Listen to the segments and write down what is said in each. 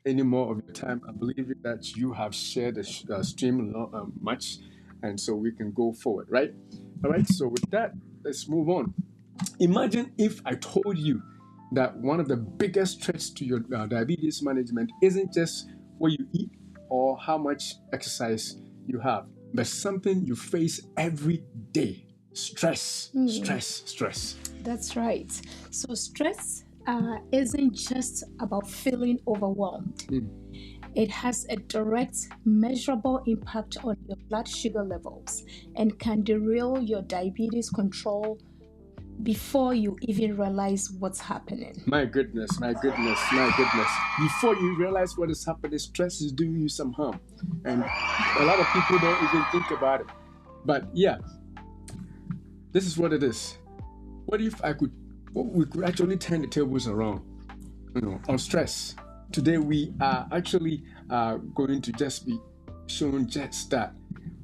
any more of your time. I believe that you have shared the stream much, and so we can go forward, right? All right, so with that, let's move on. Imagine if I told you that one of the biggest threats to your diabetes management isn't just what you eat or how much exercise you have, but something you face every day. Stress, stress, stress. That's right. So stress isn't just about feeling overwhelmed. It has a direct, measurable impact on your blood sugar levels and can derail your diabetes control before you even realize what's happening. My goodness, my goodness, my goodness. Before you realize what is happening, stress is doing you some harm. And a lot of people don't even think about it. But yeah, this is what it is. What if we could actually turn the tables around, on stress? Today we are actually going to just be showing just that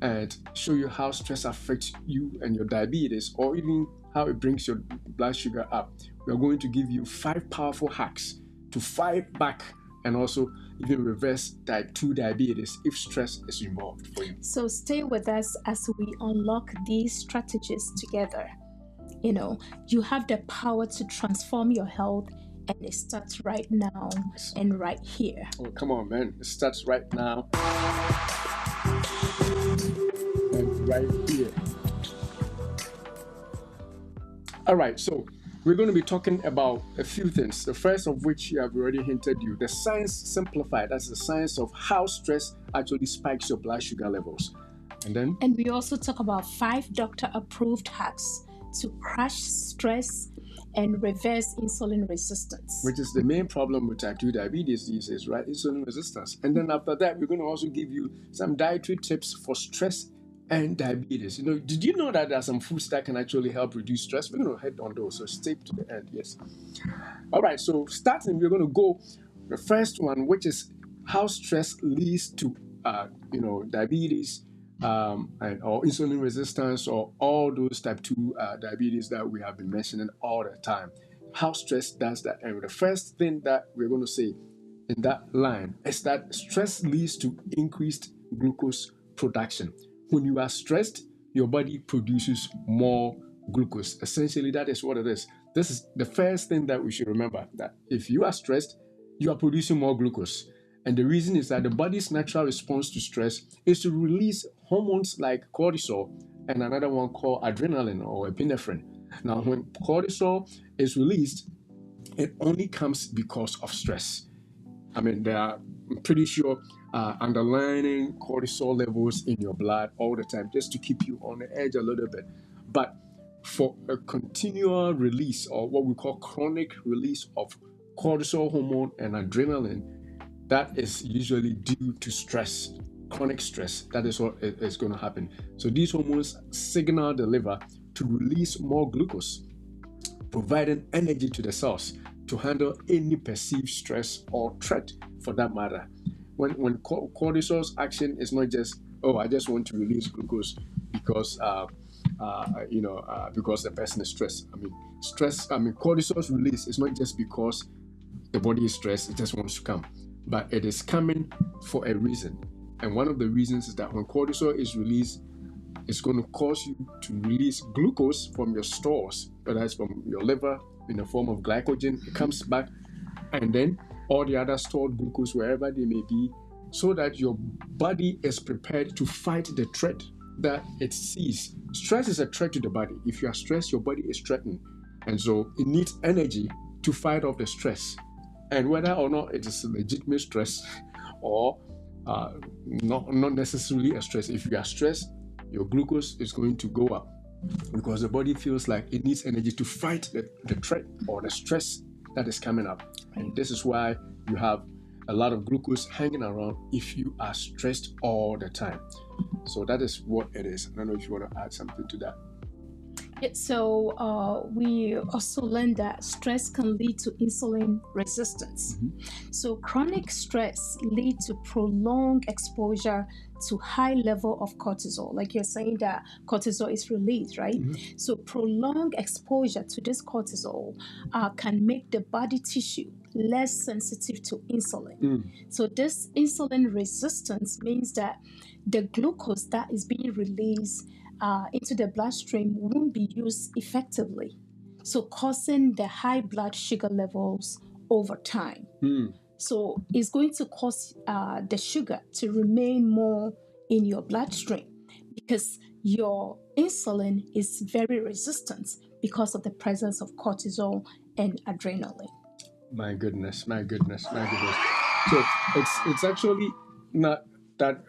and show you how stress affects you and your diabetes, or even how it brings your blood sugar up. We are going to give you 5 powerful hacks to fight back and also even reverse type 2 diabetes if stress is involved for you. So stay with us as we unlock these strategies together. You have the power to transform your health, and it starts right now and right here. Oh, come on, man. It starts right now and right here. All right, so we're going to be talking about a few things. The first of which you have already hinted you, the Science Simplified. That's the science of how stress actually spikes your blood sugar levels. And we also talk about 5 doctor-approved hacks to crush stress and reverse insulin resistance. Which is the main problem with type 2 diabetes these days, right? Insulin resistance. And then after that, we're going to also give you some dietary tips for stress and diabetes. Did you know that there are some foods that can actually help reduce stress? We're going to head on those, so stay to the end, yes. All right, so starting, we're going to go the first one, which is how stress leads to, diabetes, or insulin resistance, or all those type 2 diabetes that we have been mentioning all the time. How stress does that. And the first thing that we're going to say in that line is that stress leads to increased glucose production. When you are stressed, your body produces more glucose. Essentially, that is what it is. This is the first thing that we should remember, that if you are stressed, you are producing more glucose. And the reason is that the body's natural response to stress is to release hormones like cortisol and another one called adrenaline or epinephrine. Now, when cortisol is released, it only comes because of stress. I'm pretty sure underlining cortisol levels in your blood all the time just to keep you on the edge a little bit. But for a continual release, or what we call chronic release of cortisol hormone and adrenaline, that is usually due to stress, chronic stress. That is what is going to happen. So these hormones signal the liver to release more glucose, providing energy to the cells to handle any perceived stress or threat, for that matter. When cortisol's action is not just, I just want to release glucose because because the person is stressed. Cortisol's release is not just because the body is stressed, it just wants to come, but it is coming for a reason. And one of the reasons is that when cortisol is released, it's going to cause you to release glucose from your stores, whether it's from your liver in the form of glycogen. It comes back, and then all the other stored glucose, wherever they may be, so that your body is prepared to fight the threat that it sees. Stress is a threat to the body. If you are stressed, your body is threatened. And so it needs energy to fight off the stress. And whether or not it is a legitimate stress or not necessarily a stress, if you are stressed, your glucose is going to go up because the body feels like it needs energy to fight the threat or the stress that is coming up. And this is why you have a lot of glucose hanging around if you are stressed all the time. So that is what it is. I don't know if you want to add something to that. So we also learned that stress can lead to insulin resistance. So chronic stress leads to prolonged exposure to high level of cortisol. Like you're saying that cortisol is released, right? So prolonged exposure to this cortisol can make the body tissue less sensitive to insulin. So this insulin resistance means that the glucose that is being released into the bloodstream won't be used effectively, so causing the high blood sugar levels over time. So it's going to cause the sugar to remain more in your bloodstream because your insulin is very resistant because of the presence of cortisol and adrenaline. My goodness. So it's actually not that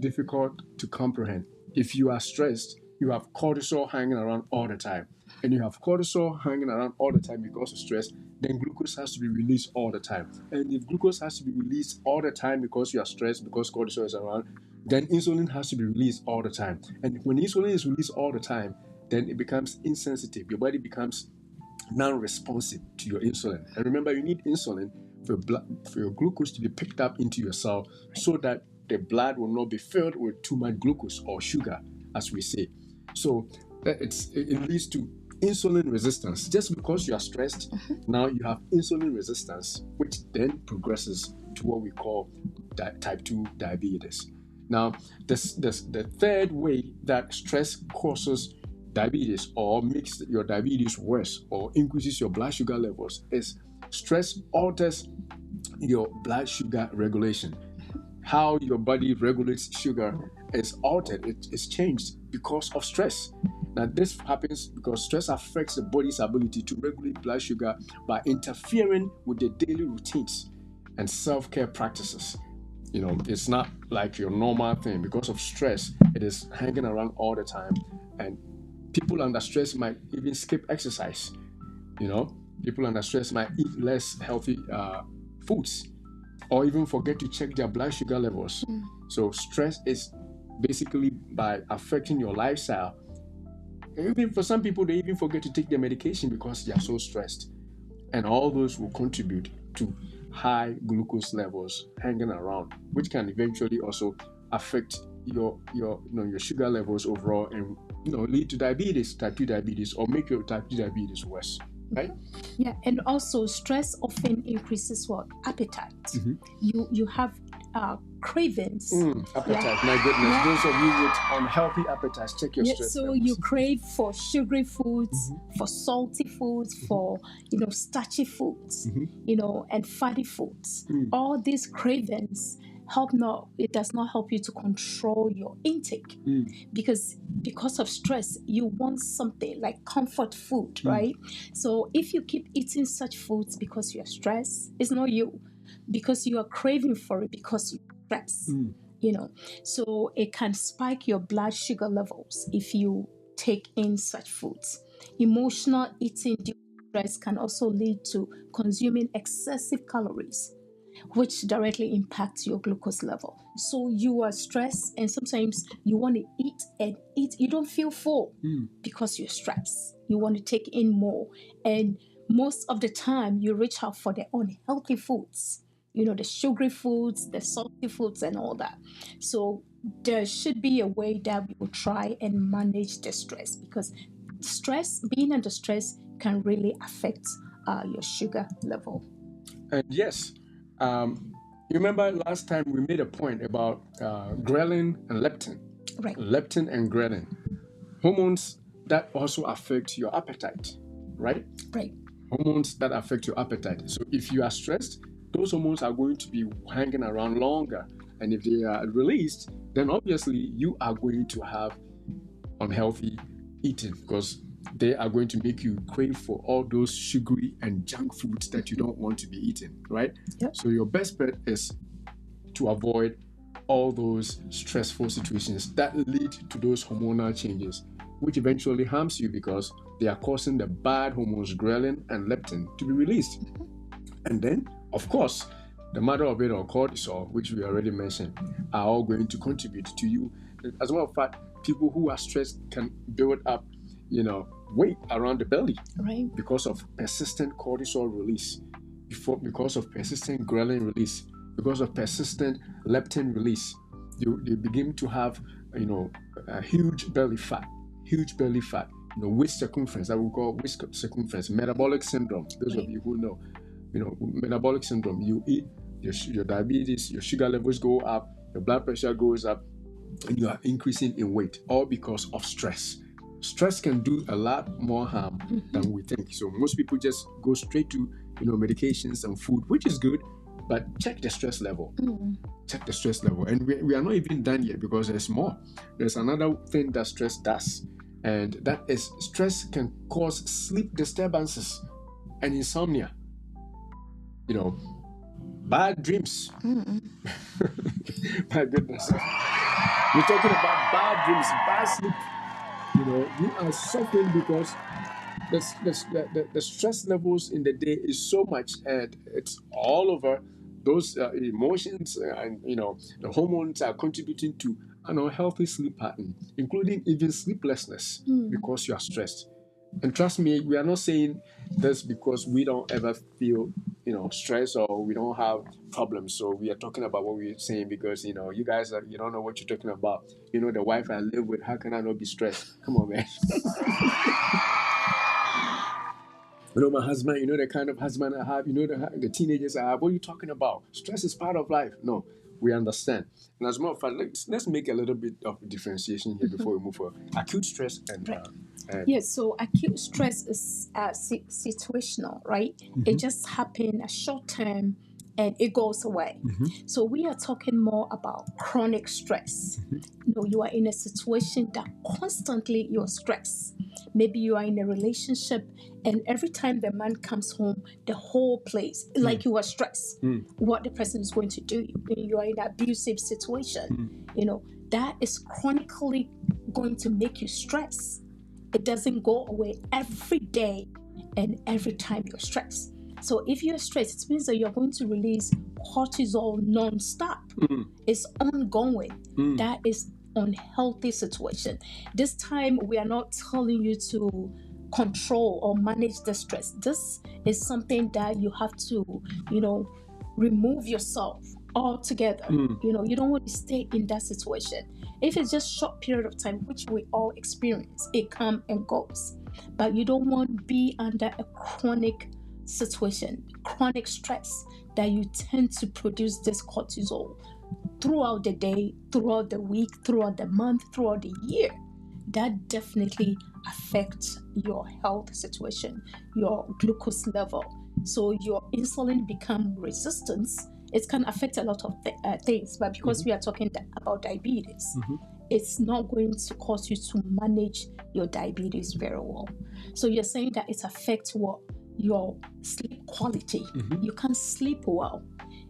difficult to comprehend. If you are stressed, you have cortisol hanging around all the time. And you have cortisol hanging around all the time because of stress, then glucose has to be released all the time. And if glucose has to be released all the time because you are stressed, because cortisol is around, then insulin has to be released all the time. And when insulin is released all the time, then it becomes insensitive. Your body becomes non-responsive to your insulin. And remember, you need insulin for your glucose to be picked up into your cell so that the blood will not be filled with too much glucose or sugar, as we say. So it leads to insulin resistance. Just because you are stressed, now you have insulin resistance, which then progresses to what we call type 2 diabetes. Now, the third way that stress causes diabetes or makes your diabetes worse or increases your blood sugar levels is stress alters your blood sugar regulation. How your body regulates sugar is altered, it's changed because of stress. Now, this happens because stress affects the body's ability to regulate blood sugar by interfering with the daily routines and self-care practices. It's not like your normal thing. Because of stress, it is hanging around all the time, and people under stress might even skip exercise. People under stress might eat less healthy foods or even forget to check their blood sugar levels. So stress is basically by affecting your lifestyle. Even for some people, they even forget to take their medication because they are so stressed. And all those will contribute to high glucose levels hanging around, which can eventually also affect your sugar levels overall and lead to diabetes, type 2 diabetes, or make your type 2 diabetes worse, right? Yeah, and also stress often increases what? Appetite. You have cravings. Appetite, my goodness. Those of you with unhealthy appetites, check your stress so levels. you crave for sugary foods, for salty foods, for starchy foods, and fatty foods. All these cravings it does not help you to control your intake because of stress you want something like comfort food, right? So if you keep eating such foods because you're stressed, it's not you, because you are craving for it because you're stressed. So it can spike your blood sugar levels if you take in such foods. Emotional eating due to stress can also lead to consuming excessive calories, which directly impacts your glucose level. So you are stressed and sometimes you want to eat and eat. You don't feel full because you're stressed. You want to take in more. And most of the time you reach out for the unhealthy foods, the sugary foods, the salty foods and all that. So there should be a way that we will try and manage the stress, because being under stress can really affect your sugar level. And yes, you remember last time we made a point about ghrelin and leptin. Right. Leptin and ghrelin, hormones that also affect your appetite, right? Right. Hormones that affect your appetite. So if you are stressed, those hormones are going to be hanging around longer. And if they are released, then obviously you are going to have unhealthy eating, because they are going to make you crave for all those sugary and junk foods that you don't want to be eating, right? Yep. So your best bet is to avoid all those stressful situations that lead to those hormonal changes, which eventually harms you because they are causing the bad hormones ghrelin and leptin to be released. And then, of course, the mother of it all, cortisol, which we already mentioned, are all going to contribute to you. As a matter of fact, people who are stressed can build up, weight around the belly, right, because of persistent cortisol release, because of persistent ghrelin release, because of persistent leptin release. They begin to have, a huge belly fat, waist circumference, that we call waist circumference, metabolic syndrome. Those of you who know, metabolic syndrome. You eat, your diabetes, your sugar levels go up, your blood pressure goes up, and you are increasing in weight, all because of stress. Stress can do a lot more harm than we think. So most people just go straight to medications and food, which is good, but check the stress level. Check the stress level. And we are not even done yet, because there's more. There's another thing that stress does, and that is stress can cause sleep disturbances and insomnia. Bad dreams. My goodness. We're talking about bad dreams, bad sleep. You are suffering because the stress levels in the day is so much, and it's all over. Those emotions and the hormones are contributing to an unhealthy sleep pattern, including even sleeplessness, because you are stressed. And trust me, we are not saying this because we don't ever feel stress, or we don't have problems. So we are talking about what we're saying because you guys you don't know what you're talking about. The wife I live with, how can I not be stressed? Come on, man. My husband, the kind of husband I have, the teenagers I have. What are you talking about? Stress is part of life. No, we understand. And as a matter of fact, let's make a little bit of differentiation here before we move forward. Acute stress and yes, so acute stress is situational, right? It just happens a short term and it goes away. So we are talking more about chronic stress. You are in a situation that constantly you're stressed. Maybe you are in a relationship, and every time the man comes home, the whole place, like you are stressed, what the person is going to do. You are in an abusive situation. That is chronically going to make you stressed. It doesn't go away every day and every time you're stressed. So if you're stressed, it means that you're going to release cortisol non-stop. It's ongoing. That is unhealthy situation. This time we are not telling you to control or manage the stress. This is something that you have to, remove yourself altogether. You don't want to stay in that situation. If it's just short period of time, which we all experience, it comes and goes. But you don't want to be under a chronic situation, chronic stress, that you tend to produce this cortisol throughout the day, throughout the week, throughout the month, throughout the year. That definitely affects your health situation, your glucose level. So your insulin become resistance. It can affect a lot of things, but because we are talking about diabetes, it's not going to cause you to manage your diabetes very well. So you're saying that it affects what? Your sleep quality. You can't sleep well.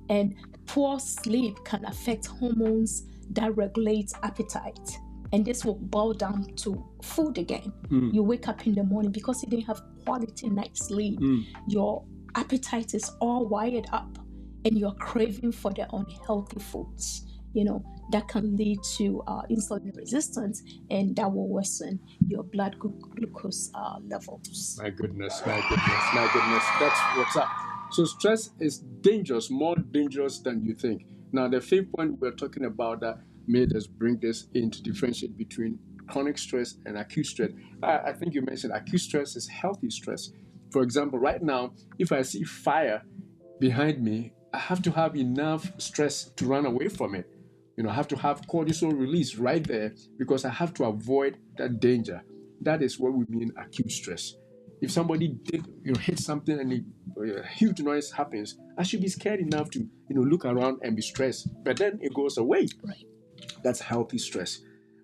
And poor sleep can affect hormones that regulate appetite. And this will boil down to food again. You wake up in the morning because you didn't have quality night sleep. Your appetite is all wired up and you're craving for the unhealthy foods. That can lead to insulin resistance, and that will worsen your blood glucose levels. My goodness. That's what's up. So stress is dangerous, more dangerous than you think. Now, the fifth point we're talking about that made us bring this in to differentiate between chronic stress and acute stress. I think you mentioned acute stress is healthy stress. For example, right now, if I see fire behind me, I have to have enough stress to run away from it. I have to have cortisol release right there because I have to avoid that danger. That is what we mean acute stress. If somebody did hit something and a huge noise happens, I should be scared enough to look around and be stressed. But then it goes away. Right. That's healthy stress.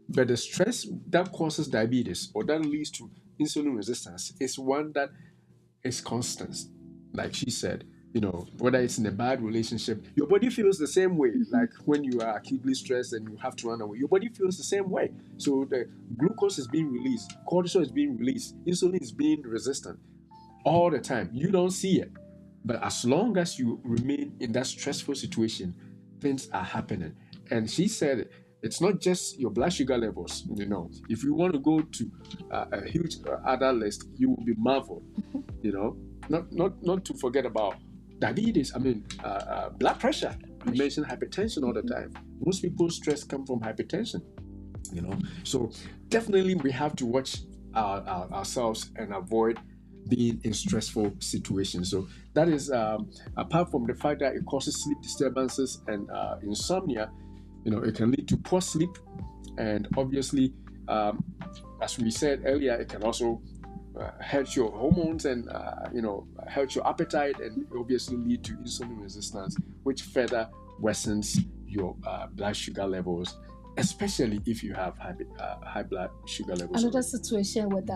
But the stress that causes diabetes or that leads to insulin resistance is one that is constant. Like she said, whether it's in a bad relationship, your body feels the same way. Like when you are acutely stressed and you have to run away, your body feels the same way. So the glucose is being released, cortisol is being released, insulin is being resistant all the time. You don't see it. But as long as you remain in that stressful situation, things are happening. And she said it's not just your blood sugar levels. If you want to go to a huge other list, you will be marveled. Not to forget about diabetes. Blood pressure. You mentioned hypertension all the time. Most people's stress comes from hypertension. So definitely we have to watch ourselves and avoid being in stressful situations. So that is apart from the fact that it causes sleep disturbances and insomnia, it can lead to poor sleep, and obviously, as we said earlier, it can also hurt your hormones and hurt your appetite, and obviously lead to insulin resistance, which further worsens your blood sugar levels, especially if you have high blood sugar levels. Another situation with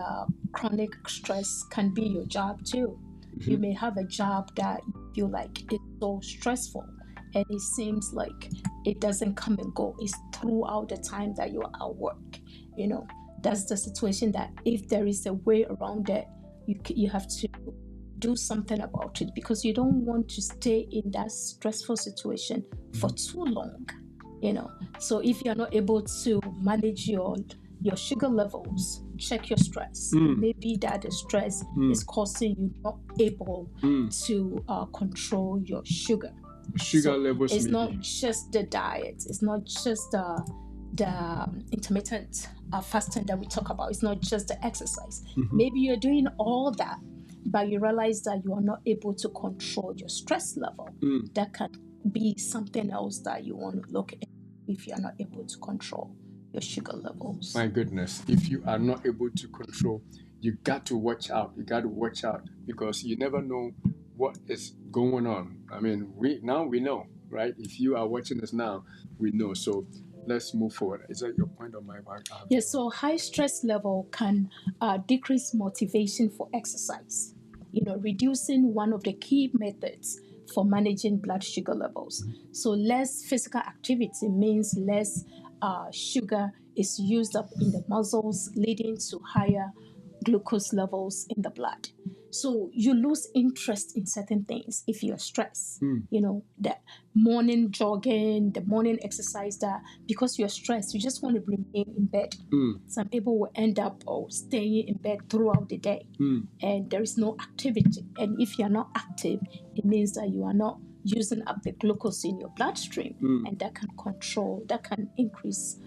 chronic stress can be your job too. You may have a job that you feel like it's so stressful, and it seems like it doesn't come and go. It's throughout the time that you're at work. That's the situation that if there is a way around it, you have to do something about it, because you don't want to stay in that stressful situation for too long. So if you're not able to manage your sugar levels, check your stress. Maybe that the stress is causing you not able to control your sugar levels. It's not just the diet, it's not just the intermittent fasting that we talk about, it's not just the exercise. Maybe you're doing all that, but you realize that you are not able to control your stress level. That can be something else that you want to look at if you're not able to control your sugar levels. My goodness, if you are not able to control, you got to watch out. Because you never know what is going on. I mean, we know, right? If you are watching us now, we know. So let's move forward. Is that your point on my part? Yes, so high stress level can decrease motivation for exercise. Reducing one of the key methods for managing blood sugar levels. So less physical activity means less sugar is used up in the muscles, leading to higher glucose levels in the blood. So you lose interest in certain things if you're stressed. The morning jogging, the morning exercise, that because you're stressed, you just want to remain in bed. Some people will end up staying in bed throughout the day, and there is no activity. And if you're not active, it means that you are not using up the glucose in your bloodstream, and that can increase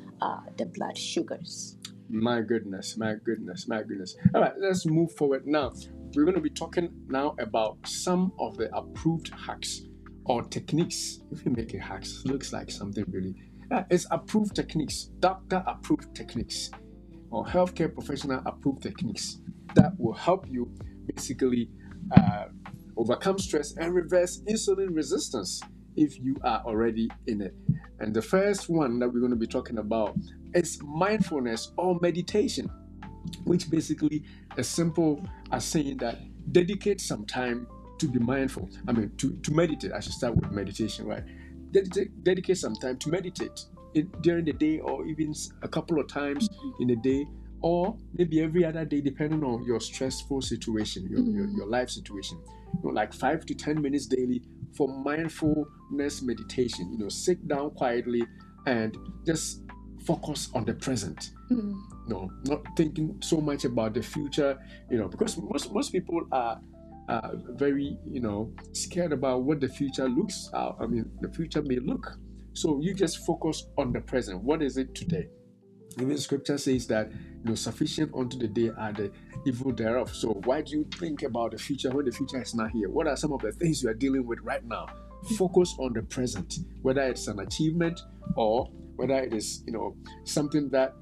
the blood sugars. My goodness. All right, let's move forward now. We're going to be talking now about some of the approved hacks or techniques. If you make a hack, it looks like something really. It's approved techniques, doctor approved techniques, or healthcare professional approved techniques that will help you basically overcome stress and reverse insulin resistance if you are already in it. And the first one that we're going to be talking about is mindfulness or meditation, which basically is simple as saying that dedicate some time to be mindful. To meditate. I should start with meditation, right? Dedicate some time to meditate during the day, or even a couple of times in a day, or maybe every other day, depending on your stressful situation, your life situation. Like 5 to 10 minutes daily for mindfulness meditation. Sit down quietly and just focus on the present. Not thinking so much about the future, because most people are very, scared about what the future looks. The future may look. So you just focus on the present. What is it today? Even scripture says that sufficient unto the day are the evil thereof. So why do you think about the future when the future is not here? What are some of the things you are dealing with right now? Focus on the present, whether it's an achievement or whether it is something that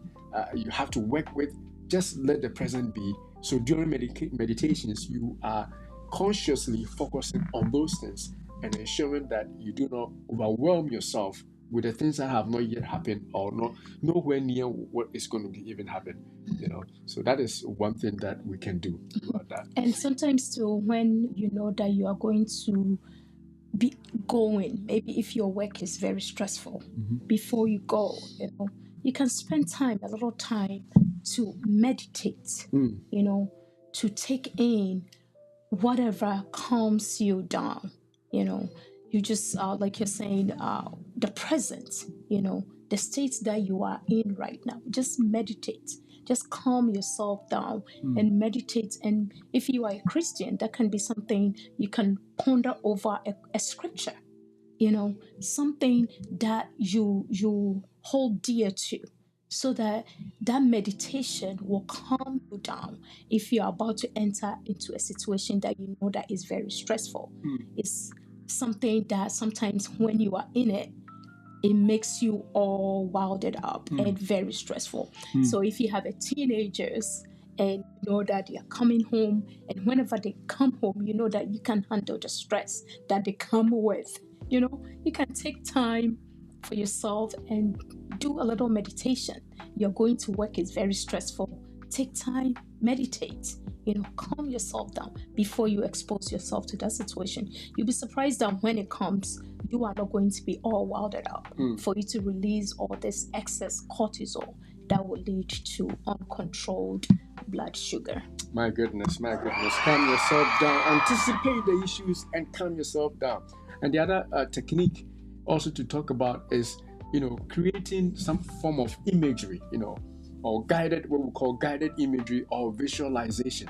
you have to work with. Just let the present be. So during meditations, you are consciously focusing on those things and ensuring that you do not overwhelm yourself with the things that have not yet happened, or nowhere near what is going to even happen. So that is one thing that we can do about that. And sometimes too, when you know that you are going to be going, maybe if your work is very stressful, before you go, you can spend a little time to meditate, to take in whatever calms you down. You just like you're saying, the present, the state that you are in right now. Just meditate, just calm yourself down and meditate. And if you are a Christian, that can be something you can ponder over a scripture, something that you hold dear to. so that meditation will calm you down if you're about to enter into a situation that you know that is very stressful. It's something that sometimes when you are in it, it makes you all wilded up and very stressful. So if you have a teenagers and you know that they are coming home, and whenever they come home, you know that you can handle the stress that they come with. You can take time for yourself and do a little meditation. You're going to work, is very stressful. Take time, meditate, calm yourself down before you expose yourself to that situation. You'll be surprised that when it comes, you are not going to be all wilded up for you to release all this excess cortisol that will lead to uncontrolled blood sugar. My goodness. Calm yourself down. Anticipate the issues and calm yourself down. And the other technique also to talk about is, creating some form of imagery, or guided, what we call guided imagery or visualization.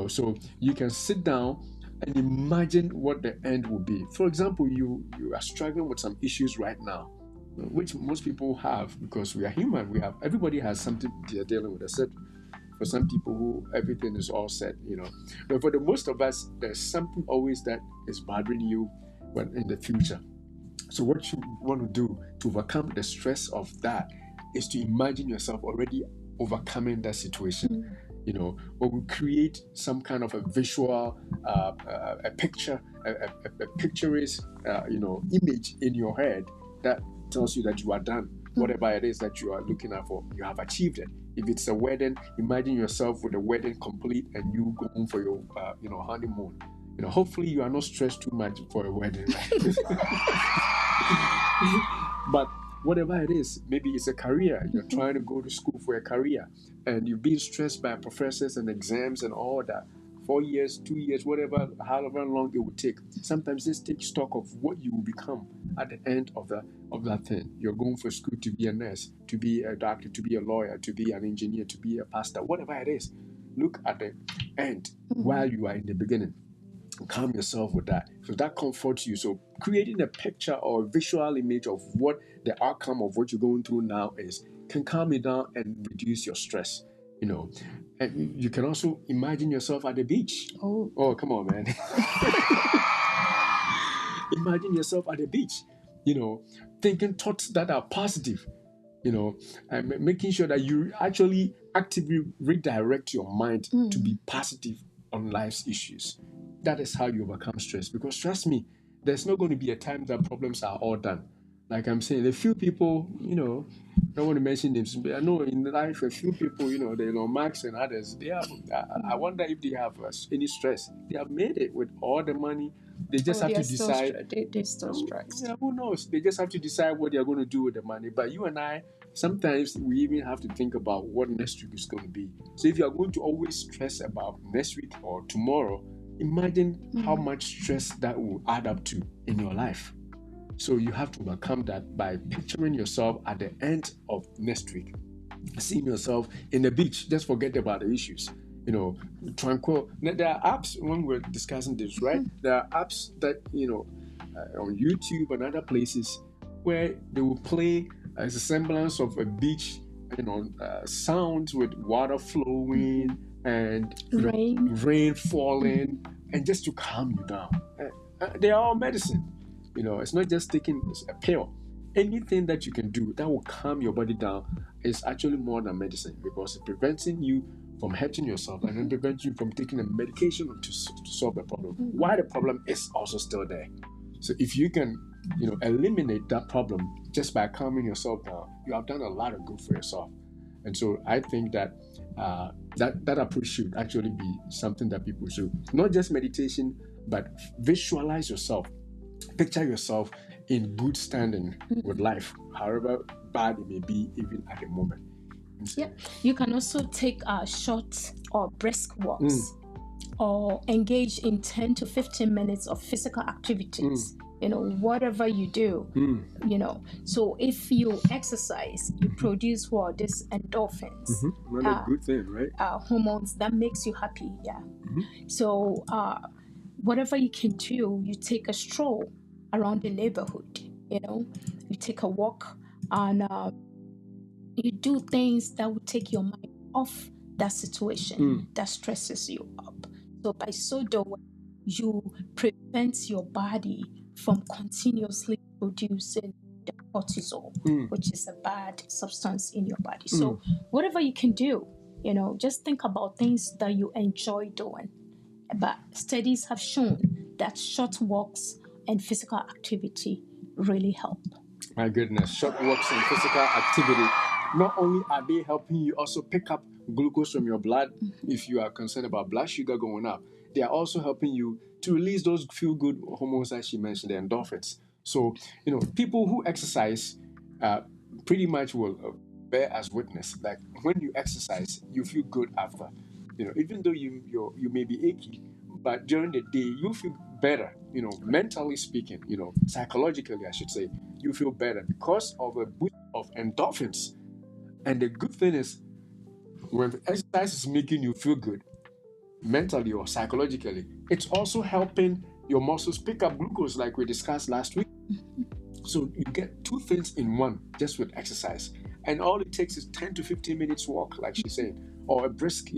So you can sit down and imagine what the end will be. For example, you are struggling with some issues right now, which most people have, because we are human. Everybody has something they're dealing with. Except for some people who everything is all set, But for the most of us, there's something always that is bothering you in the future. So what you want to do to overcome the stress of that is to imagine yourself already overcoming that situation. Or we create some kind of a visual, a picture, a picturesque, image in your head that tells you that you are done. Whatever it is that you are looking at for, you have achieved it. If it's a wedding, imagine yourself with the wedding complete and you go home for your, honeymoon. Hopefully you are not stressed too much for a wedding, right? But whatever it is, maybe it's a career. You're trying to go to school for a career, and you've been stressed by professors and exams and all that. 4 years, 2 years, whatever, however long it would take. Sometimes just take stock of what you will become at the end of that thing. You're going for school to be a nurse, to be a doctor, to be a lawyer, to be an engineer, to be a pastor, whatever it is. Look at the end while you are in the beginning. Calm yourself with that. So that comforts you. So creating a picture or a visual image of what the outcome of what you're going through now is can calm you down and reduce your stress. And you can also imagine yourself at the beach. Oh, come on, man. Imagine yourself at the beach, thinking thoughts that are positive, and making sure that you actually actively redirect your mind to be positive on life's issues. That is how you overcome stress. Because trust me, there's not going to be a time that problems are all done. Like I'm saying, a few people, I don't want to mention names, but I know in life a few people, Max and others, they have. I wonder if they have any stress. They have made it with all the money. They just have to decide. They're still stressed. Yeah, who knows? They just have to decide what they're going to do with the money. But you and I, sometimes we even have to think about what next week is going to be. So if you are going to always stress about next week or tomorrow, imagine how much stress that will add up to in your life. So you have to overcome that by picturing yourself at the end of next week, seeing yourself in the beach. Just forget about the issues. Tranquil. Now, there are apps when we're discussing this, right? There are apps that, on YouTube and other places where they will play as a semblance of a beach, sounds with water flowing and rain falling, and just to calm you down. They are all medicine. It's not just taking a pill. Anything that you can do that will calm your body down is actually more than medicine, because it's preventing you from hurting yourself and then prevents you from taking a medication to solve the problem. Why the problem is also still there. So if you can, eliminate that problem just by calming yourself down, you have done a lot of good for yourself. And so I think that that approach should actually be something that people should, not just meditation, but visualize yourself, picture yourself in good standing with life, however bad it may be, even at the moment. Yeah, you can also take short or brisk walks, or engage in 10 to 15 minutes of physical activities. Whatever you do, So if you exercise, you produce this endorphins. Another good thing, right? Hormones that makes you happy. Yeah. So whatever you can do, you take a stroll around the neighborhood. You take a walk, and you do things that will take your mind off that situation that stresses you up. So by so doing, you prevent your body from continuously producing the cortisol, which is a bad substance in your body. So whatever you can do, just think about things that you enjoy doing. But studies have shown that short walks and physical activity really help. My goodness, short walks and physical activity, not only are they helping you also pick up glucose from your blood if you are concerned about blood sugar going up, they are also helping you to release those feel-good hormones that she mentioned, the endorphins. So, people who exercise pretty much will bear as witness. Like when you exercise, you feel good after. Even though you may be achy, but during the day you feel better. Mentally speaking, psychologically, I should say, you feel better because of a boost of endorphins. And the good thing is, when exercise is making you feel good, mentally or psychologically, it's also helping your muscles pick up glucose, like we discussed last week. So you get two things in one just with exercise. And all it takes is 10 to 15 minutes walk, like she's saying, or a brisk,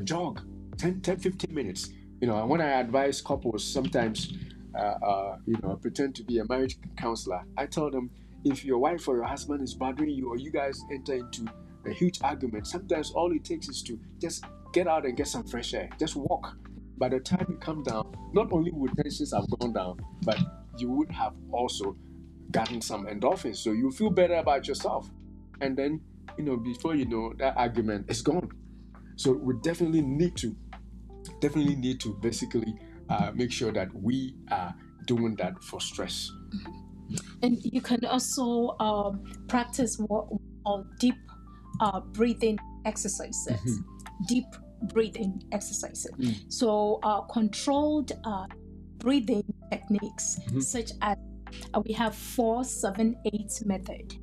jog, 10-15 minutes. And when I advise couples, sometimes, I pretend to be a marriage counselor. I tell them, if your wife or your husband is bothering you, or you guys enter into a huge argument, sometimes all it takes is to just get out and get some fresh air. Just walk. By the time you come down, not only would tensions have gone down, but you would have also gotten some endorphins. So you feel better about yourself. And then, before you know, that argument is gone. So we definitely need to basically make sure that we are doing that for stress. And you can also practice what we call deep breathing exercises. Deep breathing exercises. So controlled breathing techniques, such as we have 4-7-8 method,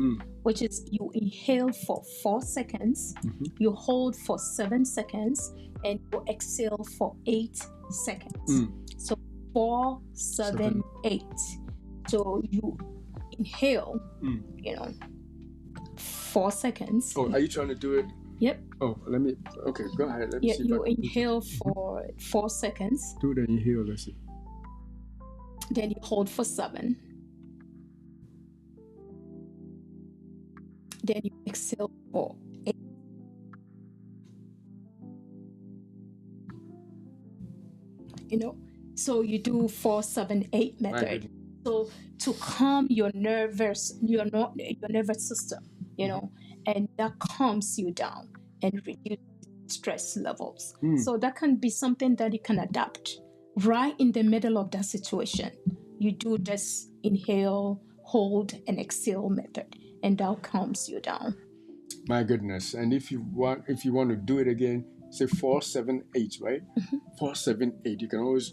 which is you inhale for 4 seconds, you hold for 7 seconds, and you exhale for 8 seconds. So 4-7-8. So you inhale, 4 seconds. Oh, are you trying to do it? Yep. Oh, okay, go ahead. Let me see. You inhale for 4 seconds. Do the inhale, let's see. Then you hold for 7. Then you exhale for 8. So you do 4-7-8 method. So to calm your nervous system, and that calms you down and reduce stress levels. So that can be something that you can adapt right in the middle of that situation. You do this inhale, hold, and exhale method, and that calms you down. My goodness. And if you want to do it again, say 4-7-8, right? 4-7-8. You can always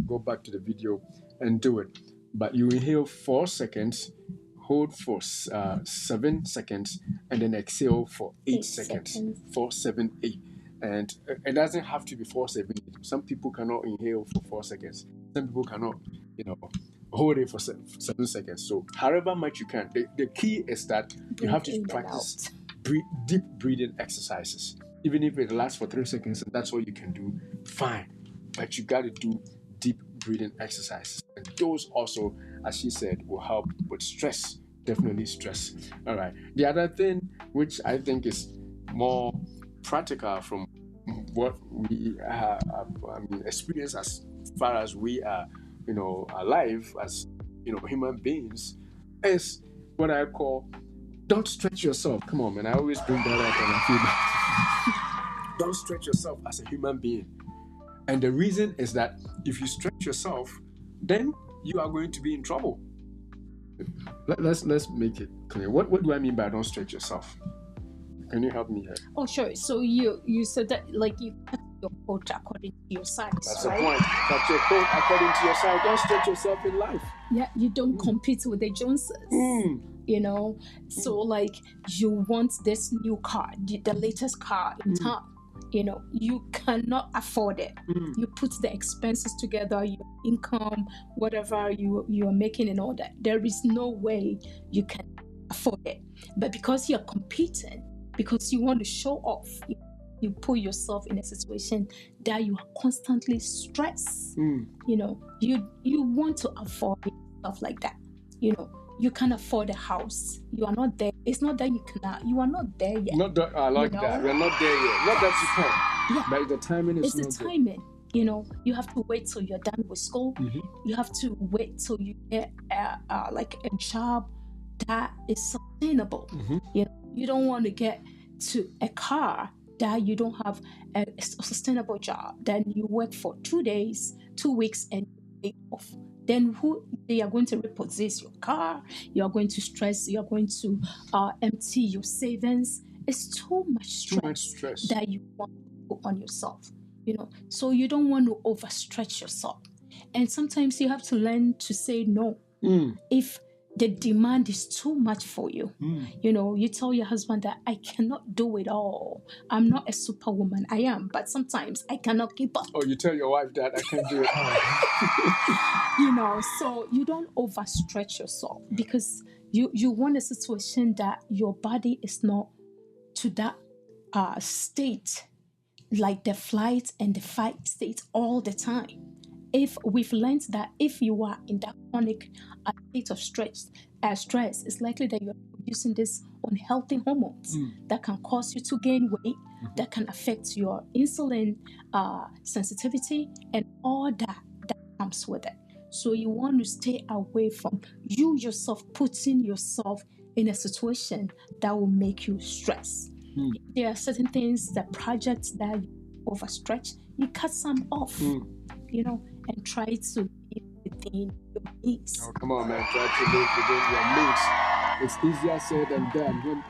go back to the video and do it. But you inhale 4 seconds, hold for 7 seconds, and then exhale for 8 seconds. 4-7-8. And it doesn't have to be 4-7-8. Some people cannot inhale for 4 seconds. Some people cannot, hold it for 7 seconds. So however much you can. The key is that you have to practice deep breathing exercises. Even if it lasts for 3 seconds and that's all you can do, fine. But you got to do deep breathing exercises. And those also, as she said, will help with stress. Definitely stress. All right. The other thing, which I think is more practical from what we experience as far as we are, alive as, human beings, is what I call don't stretch yourself. Come on, man. I always bring that up and I feel that. Don't stretch yourself as a human being. And the reason is that if you stretch yourself, then you are going to be in trouble. Let's make it clear. What do I mean by don't stretch yourself? Can you help me here? Oh, sure. So you said that you cut your coat according to your size. That's right? the point. Cut your coat according to your size. Don't stretch yourself in life. Yeah, you don't compete with the Joneses. So you want this new car, the latest car in town. You cannot afford it. You put the expenses together, your income, whatever you are making and all that. There is no way you can afford it. But because you're competing, because you want to show off, you put yourself in a situation that you are constantly stressed. You know, you want to afford stuff like that. You know, you can afford a house. You are not there. It's not that you cannot. You are not there yet. Not that I like that. We're not there yet. Not that you can. Yeah. But the timing is it's not the timing. There. You know, you have to wait till you're done with school. You have to wait till you get like a job that is sustainable. You know, you don't want to get to a car that you don't have a sustainable job. Then you work for 2 days, 2 weeks, and you off. Then they are going to repossess your car. You are going to stress. You are going to empty your savings. It's too much stress that you want to put on yourself. You know, so you don't want to overstretch yourself. And sometimes you have to learn to say no. If the demand is too much for you, you know, you tell your husband that I cannot do it all. I'm not a superwoman. I am, but sometimes I cannot keep up. Oh, you tell your wife that I can't do it all. You know, so you don't overstretch yourself because you want a situation that your body is not to that state, like the flight and the fight state all the time. If we've learned that if you are in that chronic state of stress, it's likely that you're producing this unhealthy hormones that can cause you to gain weight, that can affect your insulin sensitivity and all that comes with it. So you want to stay away from you yourself putting yourself in a situation that will make you stress. There are certain things, the projects that you overstretch, you cut some off, you know, and try to live within your means. Oh, come on, man. Try to live within your means. It's easier said than done.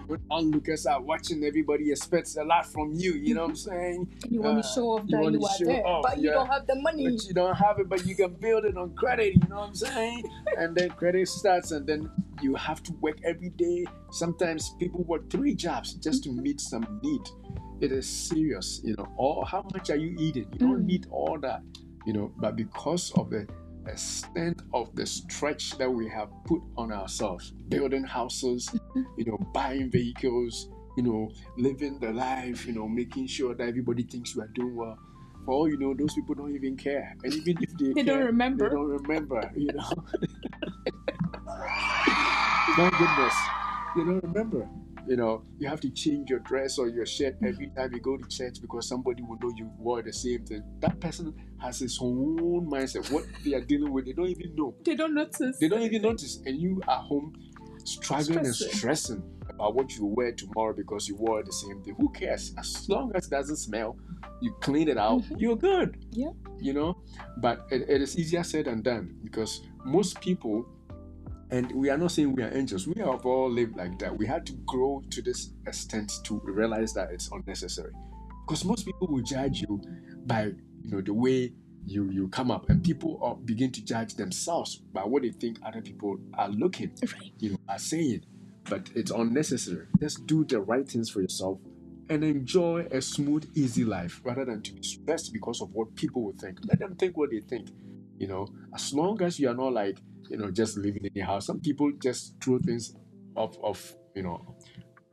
When onlookers are watching, everybody expects a lot from you. You know what I'm saying? And you want to show off that you are there, but you don't have the money. But you don't have it, but you can build it on credit. You know what I'm saying? And then credit starts, and then you have to work every day. Sometimes people work 3 jobs just to meet some need. It is serious, you know. Or how much are you eating? You don't need all that, you know. But because of the extent of the stretch that we have put on ourselves, building houses, you know, buying vehicles, you know, living the life, you know, making sure that everybody thinks we are doing well. For all you know, those people don't even care. And even if they care, don't remember. They don't remember, you know. My goodness, they don't remember. You know, you have to change your dress or your shirt every time you go to church because somebody will know you wore the same thing. That person has his own mindset. What they are dealing with, they don't even know. They don't notice. They don't even notice. And you are home struggling and stressing about what you wear tomorrow because you wore the same thing. Who cares? As long as it doesn't smell, you clean it out, you're good. Yeah. You know, but it is easier said than done because most people, and we are not saying we are angels. We have all lived like that. We had to grow to this extent to realize that it's unnecessary. Because most people will judge you by, you know, the way you come up, and people begin to judge themselves by what they think other people are looking, you know, are saying. But it's unnecessary. Just do the right things for yourself and enjoy a smooth, easy life rather than to be stressed because of what people will think. Let them think what they think. You know, as long as you are not like, you know, just living in your house. Some people just throw things off, you know,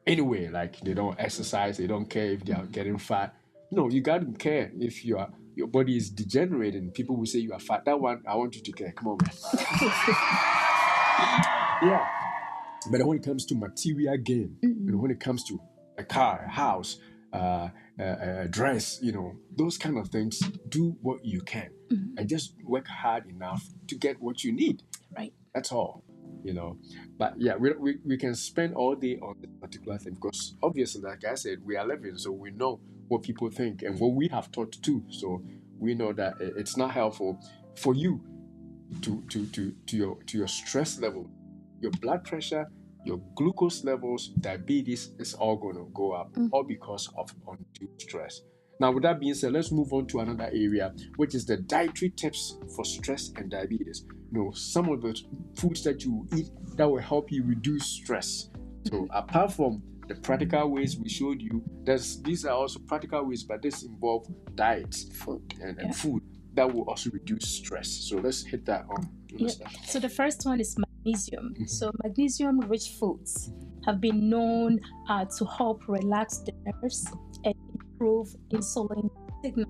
anyway, like they don't exercise, they don't care if they are getting fat. No, you got to care if your body is degenerating. People will say you are fat. That one, I want you to care. Come on, man. Yeah. But when it comes to material gain, you know, when it comes to a car, a house, a dress, you know, those kind of things, do what you can and just work hard enough to get what you need. Right. That's all, you know. But yeah, we can spend all day on this particular thing because obviously, like I said, we are living, so we know what people think and what we have taught too. So we know that it's not helpful for you to your stress level, your blood pressure, your glucose levels, diabetes is all going to go up, all because of undue stress. Now, with that being said, let's move on to another area, which is the dietary tips for stress and diabetes. You know, some of the foods that you eat that will help you reduce stress. So apart from the practical ways we showed you, these are also practical ways, but this involve diet and food that will also reduce stress. So let's hit that on. So the first one is magnesium. So magnesium-rich foods have been known to help relax the nerves and improve insulin signal.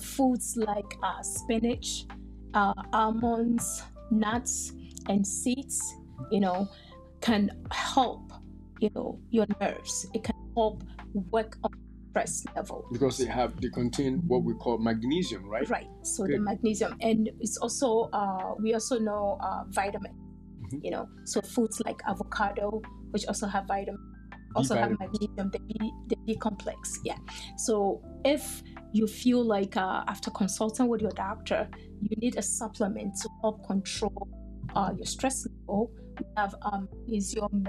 Foods like spinach, almonds, nuts, and seeds, can help, your nerves. It can help work on stress level. Because they contain what we call magnesium, right? Right. So Good. the magnesium, and it's also we also know vitamin. So foods like avocado, which also have vitamin, also have magnesium, the B complex. Yeah. So if you feel like after consulting with your doctor, you need a supplement to help control your stress level, we have magnesium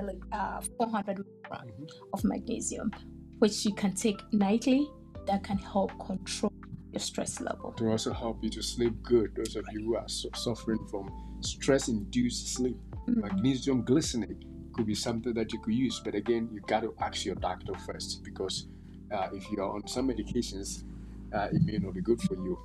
400 milligrams of magnesium, which you can take nightly. That can help control your stress level. To also help you to sleep good. Those of you who are suffering from stress-induced sleep, magnesium glycinate could be something that you could use. But again, you got to ask your doctor first, because if you are on some medications, it may not be good for you.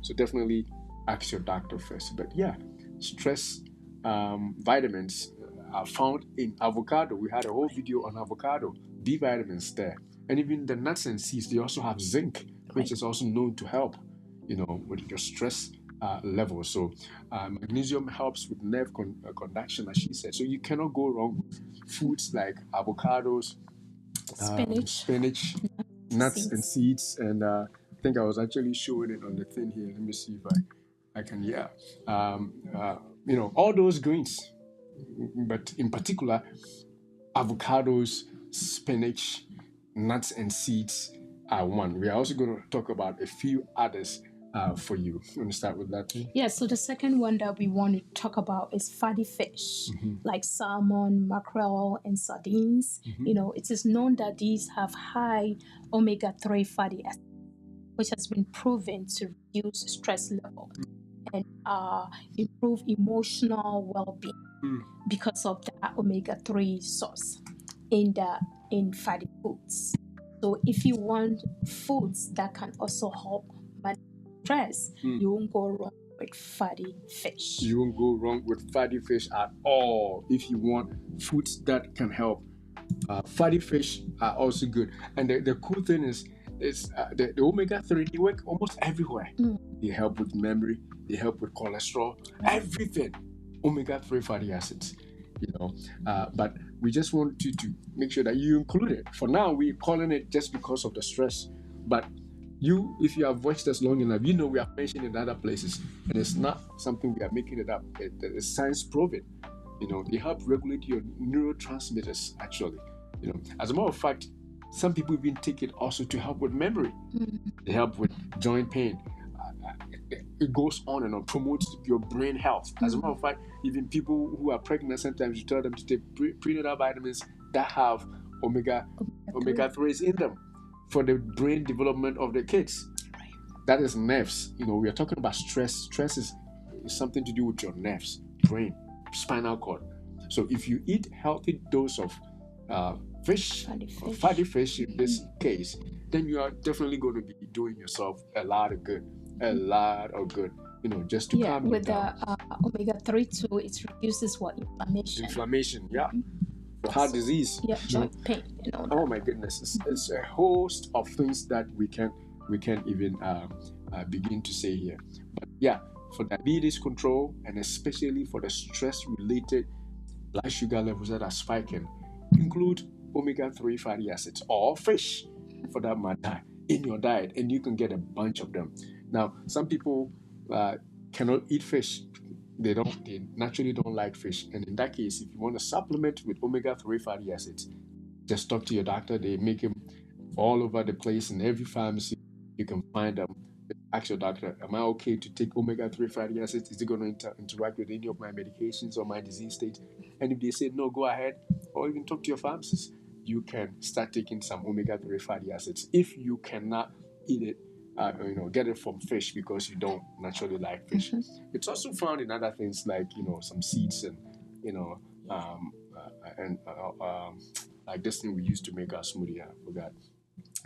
So definitely ask your doctor first. But yeah, stress vitamins are found in avocado. We had a whole video on avocado, B vitamins there. And even the nuts and seeds, they also have zinc, which is also known to help, with your stress level. So magnesium helps with nerve conduction, as she said. So you cannot go wrong with foods like avocados, spinach, nuts and seeds. And I think I was actually showing it on the thing here. Let me see if I can, all those greens, but in particular, avocados, spinach, nuts and seeds are one. We are also going to talk about a few others for you. You want to start with that? Yeah, so the second one that we want to talk about is fatty fish, like salmon, mackerel, and sardines. It is known that these have high omega-3 fatty acids, which has been proven to reduce stress level and improve emotional well-being because of the omega-3 source in fatty foods. So if you want foods that can also help manage stress, you won't go wrong with fatty fish. You won't go wrong with fatty fish at all. If you want foods that can help, fatty fish are also good. And the cool thing is the omega-3, they work almost everywhere. They help with memory, they help with cholesterol, everything. Omega-3 fatty acids. But we just want you to make sure that you include it. For now, we're calling it just because of the stress. But if you have watched us long enough, we have mentioned in other places, and it's not something we are making it up. It's science proven. They help regulate your neurotransmitters, actually. As a matter of fact, some people even take it also to help with memory. They help with joint pain. It goes on and on, promotes your brain health. As a matter of fact, even people who are pregnant, sometimes you tell them to take prenatal vitamins that have omega-3s in them for the brain development of the kids. That is nerves. We are talking about stress. Stress is something to do with your nerves, brain, spinal cord. So if you eat healthy dose of fatty fish in this case, then you are definitely going to be doing yourself a lot of good. Just to calm you down. With the omega-3 too, it reduces inflammation. For heart disease, joint pain. Oh my goodness, it's a host of things that we can't even begin to say here. But yeah, for diabetes control, and especially for the stress-related blood sugar levels that are spiking, include omega-3 fatty acids or fish, for that matter, in your diet, and you can get a bunch of them. Now, some people cannot eat fish. They naturally don't like fish. And in that case, if you want to supplement with omega-3 fatty acids, just talk to your doctor. They make them all over the place in every pharmacy. You can find them. Ask your doctor, am I okay to take omega-3 fatty acids? Is it going to interact with any of my medications or my disease state? And if they say no, go ahead. Or even talk to your pharmacist. You can start taking some omega-3 fatty acids. If you cannot eat it, get it from fish because you don't naturally like fish. It's also found in other things like some seeds and like this thing we used to make our smoothie. I forgot,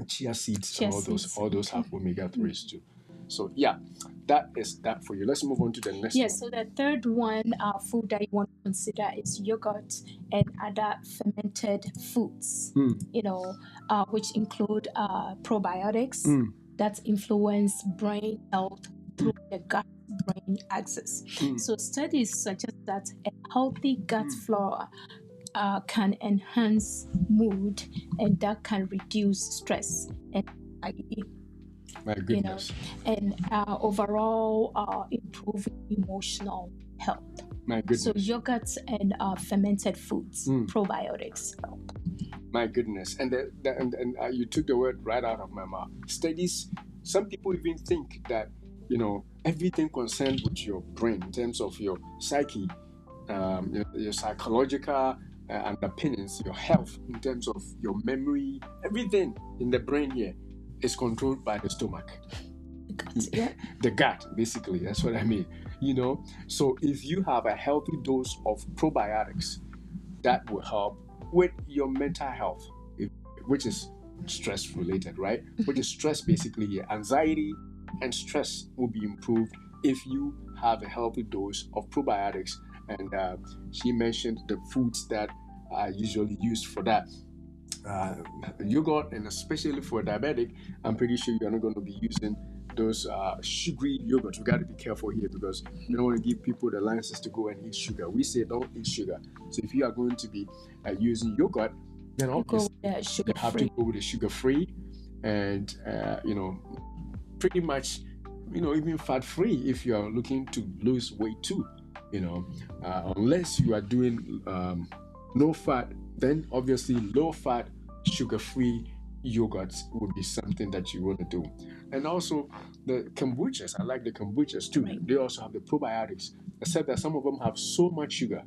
chia seeds and all those have omega-3s too. So yeah, that is that for you. Let's move on to the next Yes, one. so the third one, food that you want to consider is yogurt and other fermented foods, which include probiotics that influence brain health through the gut-brain axis. So studies suggest that a healthy gut flora can enhance mood, and that can reduce stress and anxiety. My goodness. And overall improve emotional health. My goodness. So yogurt and fermented foods, probiotics help. My goodness. And you took the word right out of my mouth. Studies, some people even think that, everything concerned with your brain in terms of your psyche, your psychological underpinnings, your health in terms of your memory, everything in the brain here is controlled by the stomach. The gut, basically, that's what I mean. So if you have a healthy dose of probiotics, that will help with your mental health, which is stress related, right? Which is stress, basically, yeah. Anxiety and stress will be improved if you have a healthy dose of probiotics. And she mentioned the foods that are usually used for that. Yogurt, and especially for diabetic, I'm pretty sure you're not going to be using those sugary yogurts. We got to be careful here because we don't want to give people the license to go and eat sugar. We say don't eat sugar. So if you are going to be using yogurt, then obviously you have to go with the sugar-free and pretty much even fat-free if you are looking to lose weight too. Unless you are doing no fat, then obviously low fat, sugar-free yogurts would be something that you want to do. And also the kombuchas, I like the kombuchas too. Right. They also have the probiotics, except that some of them have so much sugar.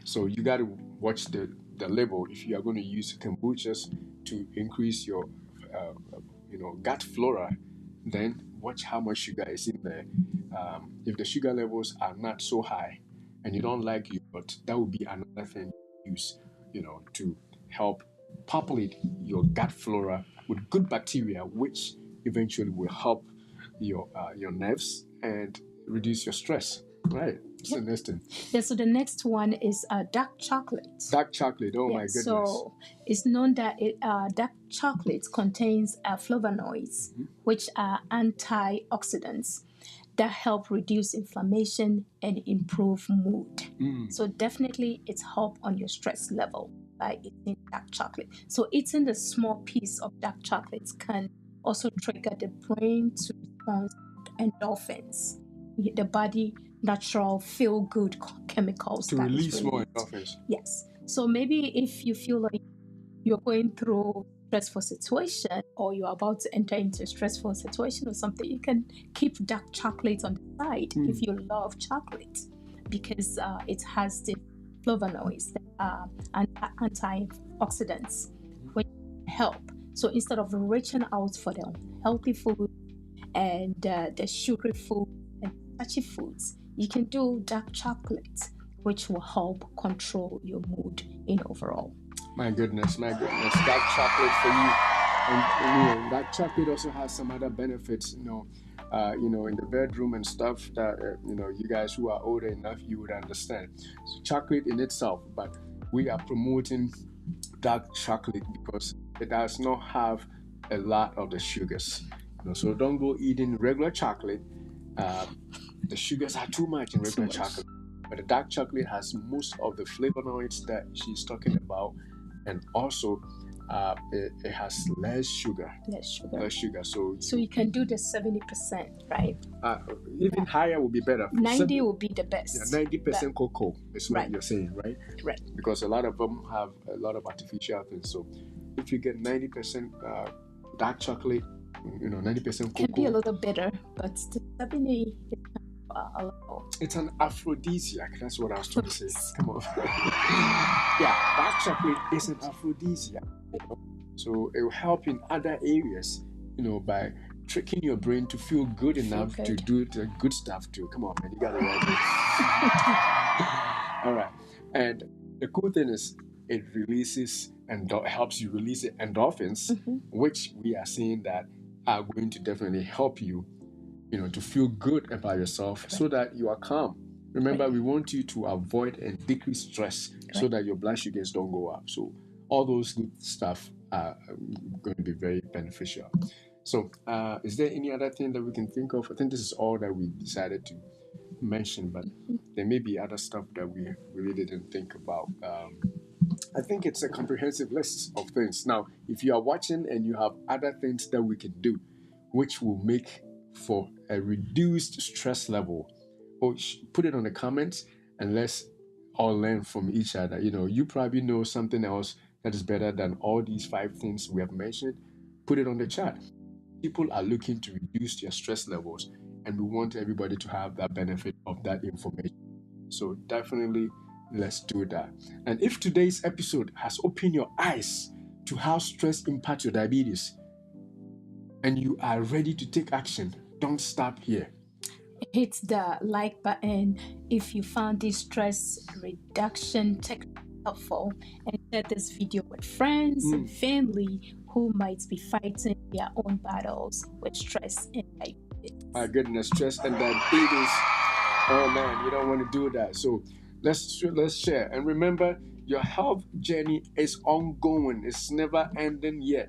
So you got to watch the label if you are going to use kombuchas to increase your gut flora. Then watch how much sugar is in there. If the sugar levels are not so high and you don't like yogurt, that would be another thing to use, to help populate your gut flora with good bacteria, which eventually will help your nerves and reduce your stress. Right. That's the next thing. Yeah, so the next one is dark chocolate. Dark chocolate, my goodness. So it's known that dark chocolate contains flavonoids, which are antioxidants that help reduce inflammation and improve mood. So definitely it's help on your stress level by eating dark chocolate. So eating the small piece of dark chocolate can also trigger the brain to respond to endorphins, the body natural feel-good chemicals to release more endorphins. Yes. So maybe if you feel like you're going through a stressful situation or you're about to enter into a stressful situation or something, you can keep dark chocolate on the side if you love chocolate, because it has the flavonoids and antioxidants which help. So instead of reaching out for the healthy food and the sugary food and starchy foods, you can do dark chocolate, which will help control your mood in overall. My goodness, dark chocolate for you. And dark chocolate also has some other benefits, in the bedroom and stuff that you guys who are older enough, you would understand. So chocolate in itself, but we are promoting dark chocolate because it does not have a lot of the sugars. So don't go eating regular chocolate. The sugars are too much in regular chocolate, but the dark chocolate has most of the flavonoids that she's talking about, and also it has less sugar. So you can do the 70%, right? Even higher would be better. 90 would be the best. 90% cocoa is what you're saying, right? Right. Because a lot of them have a lot of artificial things. So if you get 90% dark chocolate, 90% cocoa, can be a little bitter, but the 70 is it's an aphrodisiac. That's what I was trying to say. Come on. Dark chocolate is an aphrodisiac. So it will help in other areas, by tricking your brain to feel good enough to do the good stuff too. Come on, man, you got it right. All right. And the cool thing is it releases and helps you release endorphins, which we are seeing that are going to definitely help you, to feel good about yourself so that you are calm. Remember, we want you to avoid and decrease stress so that your blood sugars don't go up. So all those good stuff are going to be very beneficial. So is there any other thing that we can think of? I think this is all that we decided to mention, but there may be other stuff that we really didn't think about. I think it's a comprehensive list of things. Now, if you are watching and you have other things that we can do, which will make for a reduced stress level, put it on the comments and let's all learn from each other. You probably know something else that is better than all these 5 things we have mentioned. Put it on the chat. People are looking to reduce their stress levels, and we want everybody to have that benefit of that information. So definitely let's do that. And if today's episode has opened your eyes to how stress impacts your diabetes and you are ready to take action, don't stop here. Hit the like button if you found this stress reduction technique helpful, and share this video with friends and family who might be fighting their own battles with stress and diabetes. My goodness, stress and diabetes. Oh man, you don't want to do that. So let's share. And remember, your health journey is ongoing. It's never ending yet.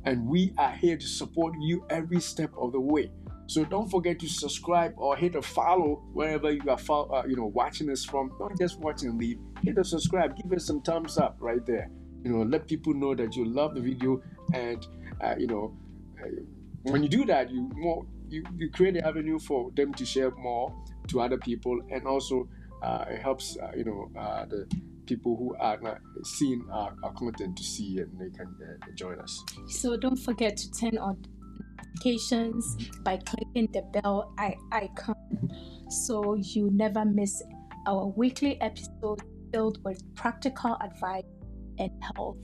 And we are here to support you every step of the way. So don't forget to subscribe or hit a follow wherever you are watching us from. Don't just watch and leave. Hit a subscribe. Give us some thumbs up right there. Let people know that you love the video, and when you do that, you create an avenue for them to share more to other people, and also it helps the people who are not seeing our content to see it, and they can join us. So don't forget to turn on notifications by clicking the bell icon so you never miss our weekly episode filled with practical advice and health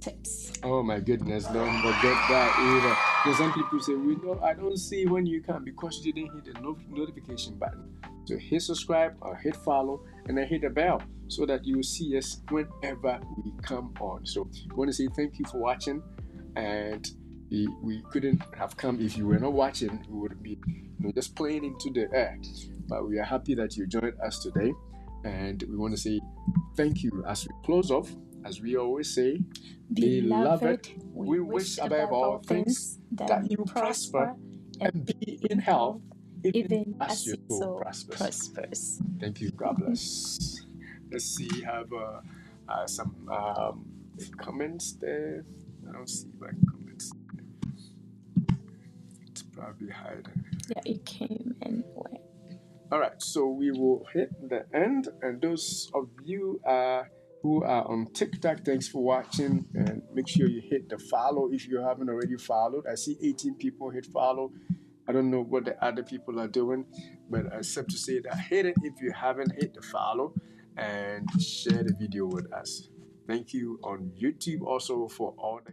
tips. Oh my goodness, don't forget that either. Because some people say, I don't see when you come because you didn't hit the notification button. So hit subscribe or hit follow and then hit the bell so that you will see us whenever we come on. So I want to say thank you for watching, and we couldn't have come if you were not watching. We would be just playing into the air. But we are happy that you joined us today, and we want to say thank you as we close off. As we always say, beloved, we wish above all things that you prosper and be in health, even as your soul prospers. Thank you. God bless. Let's see, have some comments there. I don't see my comments. It's probably hiding. Yeah, it came and went. All right, so we will hit the end, and those of you who are on TikTok, thanks for watching, and make sure you hit the follow if you haven't already followed. I see 18 people hit follow. I don't know what the other people are doing, but except to say that hit it if you haven't hit the follow, and share the video with us. Thank you on YouTube also for all the